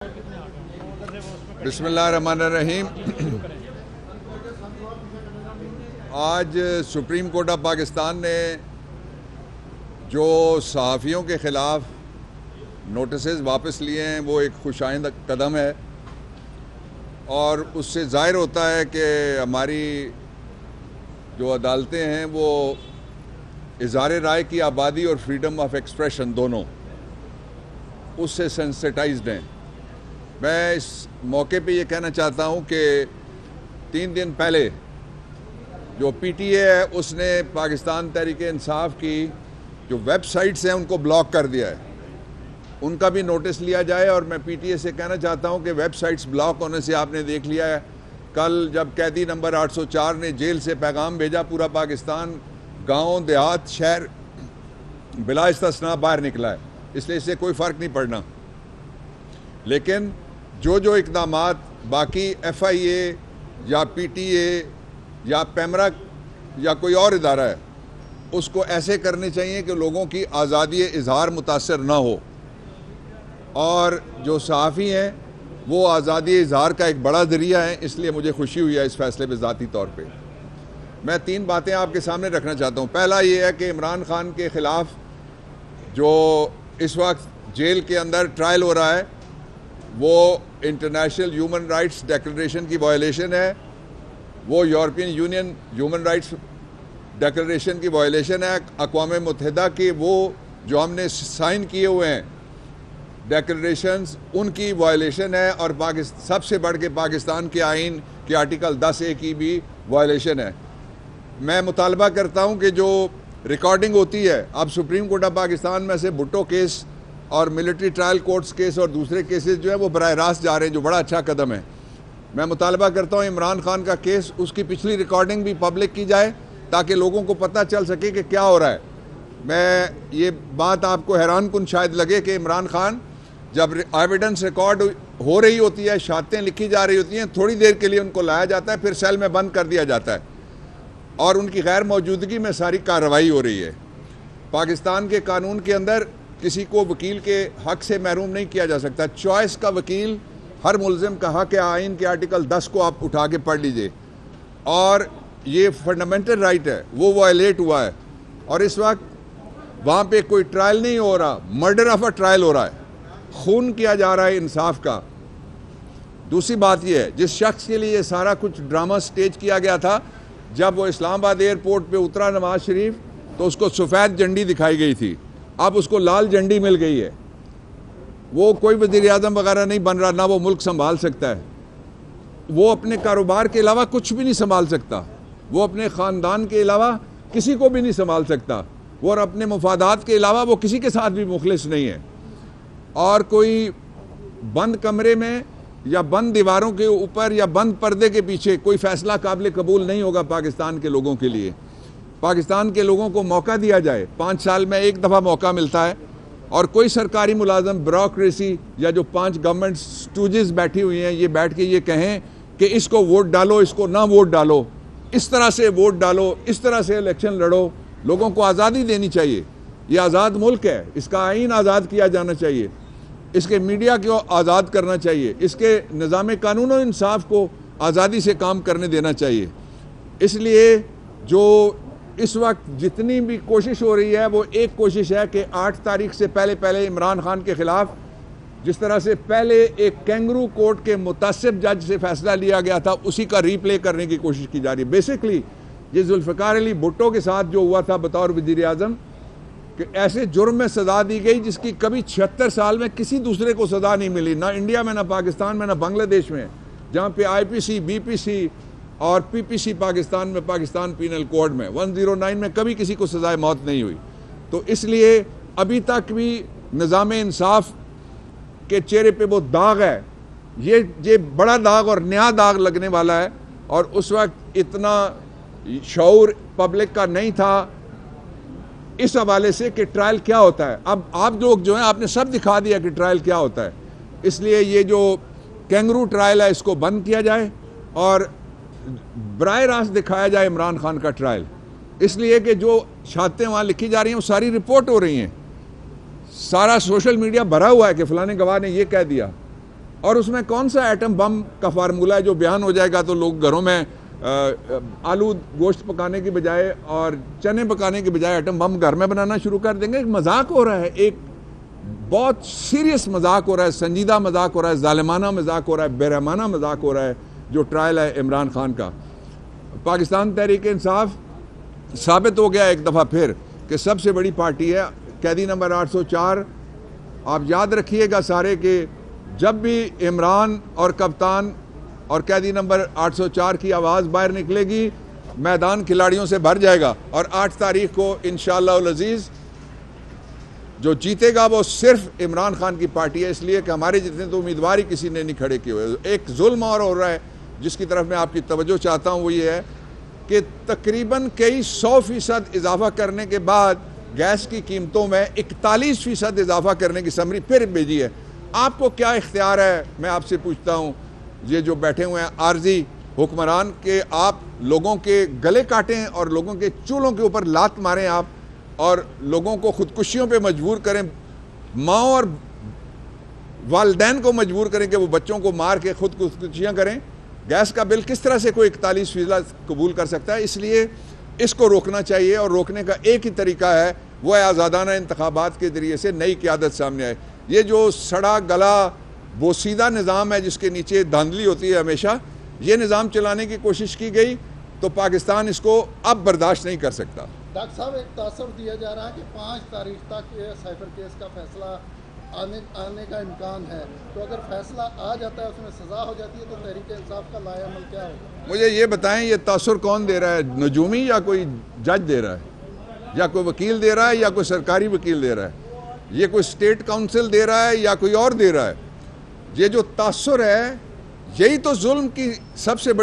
बिस्मिल्लाहिर्रहमानिर्रहीम। आज supreme court of Pakistan ने जो सहाफ़ियों के ख़िलाफ़ नोटिसेस वापस लिए हैं वो एक खुशाइंद कदम है और उससे ज़ाहिर होता है कि हमारी जो अदालतें हैं वो इज़हार राय की आज़ादी और फ्रीडम ऑफ एक्सप्रेशन दोनों उससे सेंसिटाइज्ड हैं। मैं इस मौके पे ये कहना चाहता हूँ कि 3 दिन पहले जो पीटीए है उसने पाकिस्तान तहरीक इंसाफ की जो वेबसाइट्स हैं उनको ब्लॉक कर दिया है, उनका भी नोटिस लिया जाए। और मैं पीटीए से कहना चाहता हूँ कि वेबसाइट्स ब्लॉक होने से आपने देख लिया है, कल जब कैदी नंबर 804 ने जेल से पैगाम भेजा, पूरा पाकिस्तान गाँव देहात शहर बिला इस्तिस्ना बाहर निकला है, इसलिए इससे कोई फ़र्क नहीं पड़ना। लेकिन जो इक़दामात बाकी FIA या PTA या पैमरा या कोई और इदारा है उसको ऐसे करने चाहिए कि लोगों की आज़ादी इज़हार मुतासर ना हो। और जो सहाफ़ी हैं वो आज़ादी इज़हार का एक बड़ा ज़रिया है, इसलिए मुझे खुशी हुई है इस फ़ैसले पे ज़ाती तौर पे। मैं 3 बातें आपके सामने रखना चाहता हूँ। पहला ये है कि इमरान खान के ख़िलाफ़ जो इस वक्त जेल के अंदर ट्रायल हो रहा है वो इंटरनेशनल ह्यूमन राइट्स डिक्लेरेशन की वायलेशन है, वो European union human rights declaration की वायलेशन है, अक़वाम मुत्तहिदा की वो जो हमने साइन किए हुए हैं डिक्लेरेशंस उनकी वायलेशन है, और सबसे बढ़ के पाकिस्तान के आइन के आर्टिकल 10A की भी वायलेशन है। मैं मुतालबा करता हूँ कि जो रिकॉर्डिंग होती है, अब सुप्रीम कोर्ट ऑफ पाकिस्तान में से भुट्टो केस और मिलिट्री ट्रायल कोर्ट्स केस और दूसरे केसेस जो है वो बराह रास्त जा रहे हैं, जो बड़ा अच्छा कदम है। मैं मुतालबा करता हूँ इमरान खान का केस उसकी पिछली रिकॉर्डिंग भी पब्लिक की जाए ताकि लोगों को पता चल सके कि क्या हो रहा है। मैं ये बात आपको हैरान कुन शायद लगे कि इमरान खान जब एविडेंस रिकॉर्ड हो रही होती है, शहादतें लिखी जा रही होती हैं, थोड़ी देर के लिए उनको लाया जाता है, फिर सेल में बंद कर दिया जाता है और उनकी गैर मौजूदगी में सारी कार्रवाई हो रही है। पाकिस्तान के कानून के अंदर किसी को वकील के हक से महरूम नहीं किया जा सकता। चॉइस का वकील हर मुल्ज़िम का हक है, आइन के आर्टिकल 10 को आप उठा के पढ़ लीजिए, और ये फंडामेंटल राइट है वो वायलेट हुआ है। और इस वक्त वहाँ पे कोई ट्रायल नहीं हो रहा, मर्डर ऑफ अ ट्रायल हो रहा है, खून किया जा रहा है इंसाफ का। दूसरी बात ये है, जिस शख्स के लिए ये सारा कुछ ड्रामा स्टेज किया गया था, जब वो इस्लामाबाद एयरपोर्ट पे उतरा नवाज शरीफ तो उसको सफ़ेद झंडी दिखाई गई थी, अब उसको लाल झंडी मिल गई है। वो कोई वज़ीर आज़म वगैरह नहीं बन रहा, ना वो मुल्क संभाल सकता है, वो अपने कारोबार के अलावा कुछ भी नहीं संभाल सकता, वो अपने ख़ानदान के अलावा किसी को भी नहीं संभाल सकता, वो और अपने मुफादात के अलावा वो किसी के साथ भी मुखलिस नहीं है। और कोई बंद कमरे में या बंद दीवारों के ऊपर या बंद पर्दे के पीछे कोई फ़ैसला काबिल कबूल नहीं होगा पाकिस्तान के लोगों के लिए। पाकिस्तान के लोगों को मौका दिया जाए, 5 साल में एक दफ़ा मौका मिलता है, और कोई सरकारी मुलाजम ब्यूरोक्रेसी या जो 5 गवर्नमेंट स्टूजेस बैठी हुई हैं ये बैठ के ये कहें कि इसको वोट डालो, इसको ना वोट डालो, इस तरह से वोट डालो, इस तरह से इलेक्शन लड़ो। लोगों को आज़ादी देनी चाहिए, ये आज़ाद मुल्क है, इसका आइन आज़ाद किया जाना चाहिए, इसके मीडिया को आज़ाद करना चाहिए, इसके निज़ाम कानून और इंसाफ को आज़ादी से काम करने देना चाहिए। इसलिए जो इस वक्त जितनी भी कोशिश हो रही है वो एक कोशिश है कि 8 तारीख से पहले इमरान खान के ख़िलाफ़ जिस तरह से पहले एक कैंगरू कोर्ट के मुतासिब जज से फ़ैसला लिया गया था उसी का रीप्ले करने की कोशिश की जा रही है। बेसिकली ये जुल्फ़िकार अली भुट्टो के साथ जो हुआ था बतौर वज़ीर आज़म कि ऐसे जुर्म में सज़ा दी गई जिसकी कभी 76 साल में किसी दूसरे को सज़ा नहीं मिली, ना इंडिया में, ना पाकिस्तान में, ना बांग्लादेश में, जहाँ पे IPC, BPC और PPC पाकिस्तान में, पाकिस्तान पीनल कोड में 109 में कभी किसी को सज़ाए मौत नहीं हुई। तो इसलिए अभी तक भी निज़ाम इंसाफ के चेहरे पे वो दाग है, ये बड़ा दाग और नया दाग लगने वाला है। और उस वक्त इतना शऊर पब्लिक का नहीं था इस हवाले से कि ट्रायल क्या होता है। अब आप लोग जो हैं आपने सब दिखा दिया कि ट्रायल क्या होता है, इसलिए ये जो कैंगरू ट्रायल है इसको बंद किया जाए और बराह रास्त दिखाया जाए इमरान खान का ट्रायल। इसलिए कि जो शहादतें वहाँ लिखी जा रही हैं वो सारी रिपोर्ट हो रही हैं, सारा सोशल मीडिया भरा हुआ है कि फ़लाने गवाह ने ये कह दिया। اور اس میں کون سا ایٹم بم کا فارمولہ ہے جو بیان ہو جائے گا تو لوگ گھروں میں آلو گوشت پکانے کی بجائے اور چنے پکانے کی بجائے ایٹم بم گھر میں بنانا شروع کر دیں گے؟ ایک مذاق ہو رہا ہے، ایک بہت سیریس مذاق ہو رہا ہے، سنجیدہ مذاق ہو رہا ہے، ظالمانہ مذاق ہو رہا ہے، بے رحمانہ مذاق ہو رہا ہے جو ٹرائل ہے عمران خان کا۔ پاکستان تحریک انصاف ثابت ہو گیا ایک دفعہ پھر کہ سب سے بڑی پارٹی ہے۔ قیدی نمبر 804، آپ یاد رکھیے گا سارے کہ جب بھی عمران اور کپتان اور قیدی نمبر 804 کی آواز باہر نکلے گی میدان کھلاڑیوں سے بھر جائے گا، اور 8 تاریخ کو انشاءاللہ العزیز جو جیتے گا وہ صرف عمران خان کی پارٹی ہے، اس لیے کہ ہمارے جتنے تو امیدوار ہی کسی نے نہیں کھڑے کیے ہوئے۔ ایک ظلم اور ہو رہا ہے جس کی طرف میں آپ کی توجہ چاہتا ہوں، وہ یہ ہے کہ تقریباً کئی 100% اضافہ کرنے کے بعد گیس کی قیمتوں میں 41% اضافہ کرنے کی سمری پھر بھیجی ہے۔ آپ کو کیا اختیار ہے؟ میں آپ سے پوچھتا ہوں، یہ جو بیٹھے ہوئے ہیں عارضی حکمران، کہ آپ لوگوں کے گلے کاٹیں اور لوگوں کے چولہوں کے اوپر لات ماریں آپ، اور لوگوں کو خودکشیوں پہ مجبور کریں، ماں اور والدین کو مجبور کریں کہ وہ بچوں کو مار کے خودکشیاں کریں۔ گیس کا بل کس طرح سے کوئی 41% قبول کر سکتا ہے؟ اس لیے اس کو روکنا چاہیے، اور روکنے کا ایک ہی طریقہ ہے، وہ ہے آزادانہ انتخابات کے ذریعے سے نئی قیادت سامنے آئے۔ یہ جو سڑا گلا بوسیدہ نظام ہے جس کے نیچے دھاندلی ہوتی ہے ہمیشہ، یہ نظام چلانے کی کوشش کی گئی تو پاکستان اس کو اب برداشت نہیں کر سکتا۔ ڈاکٹر صاحب، ایک تاثر دیا جا رہا ہے کہ 5 تاریخ تک سائفر کیس کا فیصلہ آنے کا امکان ہے، تو اگر فیصلہ آ جاتا ہے، اس میں سزا ہو جاتی ہے، تو تحریک انصاف کا لائحہ عمل کیا ہوگا؟ مجھے یہ بتائیں، یہ تاثر کون دے رہا ہے؟ نجومی یا کوئی جج دے رہا ہے، یا کوئی وکیل دے رہا ہے، یا کوئی سرکاری وکیل دے رہا ہے؟ یہ کوئی اسٹیٹ کاؤنسل دے رہا ہے یا کوئی اور دے رہا ہے؟ یہ جو تاثر ہے، یہی تو ظلم کی سب سے